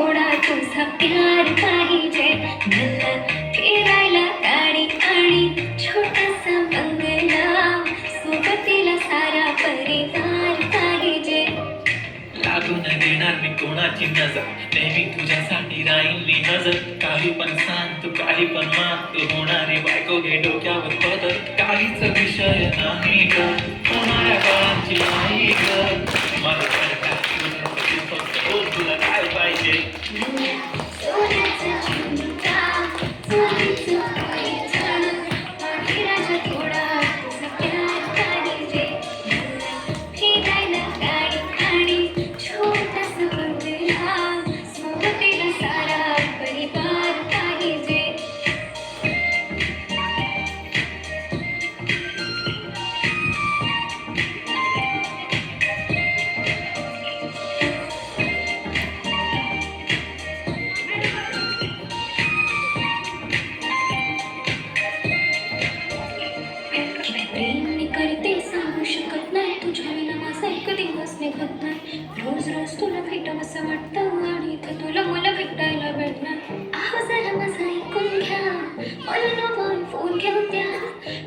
थोडा तुझा प्यार पाहिजे. मला फिरायला गाडी आणि छोटासा बंगला, सोबतीला सारा परिवार पाहिजे. लागू न देणार मी कोणाची नजर, नेहमी तुझ्यासाठी राहील मी हजर. काही पण सांग तू, काही पण मान, तू होणारी बायको घे डोक्यावर पदर. काहीच विषय नाही ग, होणाऱ्या बाळांची आई ग. मला फक्त बोल तुला काय पाहिजे. सोन्याचा झुमका, चांदीचं पैठण, पाठीराजा थोडा तुझा प्यार पाहिजे. मला फिरायला गाडी आणि छोटासा बंगला, सोबतीला सारा परिवार पाहिजे. प्रेम मी करते सांगू शकत नाही, तुझ्या विना माझा एक दिवस निघत नाही. रोज रोज तुला भेटावंसं वाटतं आणि इथं तुला मला भेटायला भेटणार. आहो जरा माझं ऐकून घ्या, मला नवं फोन घेऊन द्या.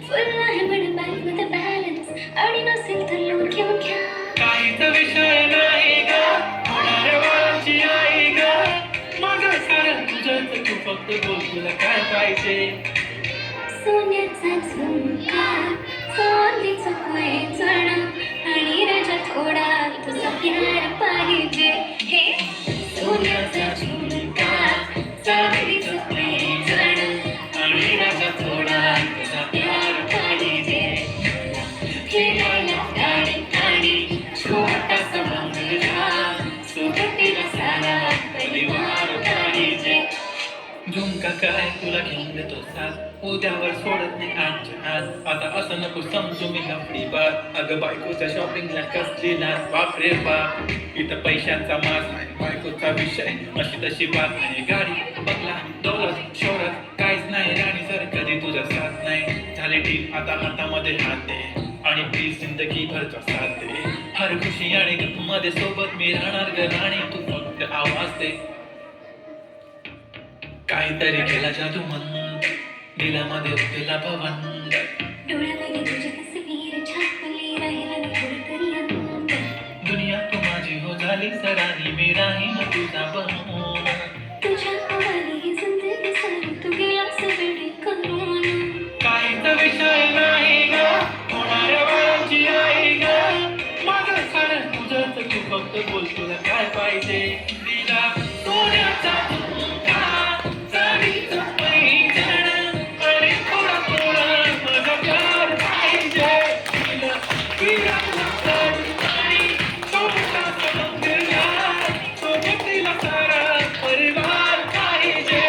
फुल आहे म्हणे बँकमध्ये बॅलन्स, आणि नसेल तर लोन घेऊन घ्या. काहीच विषय नाही ग, होणाऱ्या बाळांची आई ग. माझं सारं तुझंच, तू फक्त बोल तुला काय पाहिजे. सोन्याचा झुमका, चांदीचं पैठण, आणि राजा थोडा तुझा प्यार पाहिजे. हे सोन्याचा झुमका, चांदीचं पैठण, आणि राजा थोडा तुझा प्यार पाहिजे. फिरायला गाडी आणि छोटासा बंगला, सोबतीला सारा परिवार पाहिजे. झुमका काय तुला घेऊन देतो साथ, उद्यावर सोडत नाही आजच्या आज. आता असं नको समजू मी लफडी बात, अगं बायकोच्या शॉपिंगला कसली लाज. बाप रे बाप, इथं पैशांचा माज नाही, बायकोचा विषय अशी तशी बात नाही. गाडी बंगला दौलत शोहरत काहीच नाही राणी, जर कधी तुझा साथ नाही झाले ठीक. आता हातामध्ये हात दे आणि प्लीज जिंदगी भरचा साथ दे. हर खुशी आणि मध्ये सोबत मी राहणार ग राणी, तू फक्त आवाज दे. काहीतरी केला जादू मंद, दिलामध्ये उठला भवंड. डोळ्यामध्ये तुझी तस्वीर छापली, राहिला मी कुठेतरी अंत. दुनिया तू माझी हो झाली सरानी, मी राहीन तुझा बनून. तुझ्या हवाली ही जिंदगी सारी, तू गेलास वेडी करून. काहीच विषय नाही ग, होणाऱ्या बाळांची आई ग. माझं सारं तुझंच, तू फक्त बोल तुला काय पाहिजे. दिला सोन्याचा झुमका, चांदीचं पैठण, आणि थोडा थोडा माझा प्यार पाहिजे. दिला फिरायला गाडी आणि छोटासा बंगला, सोबतीला सारा परिवार पाहिजे.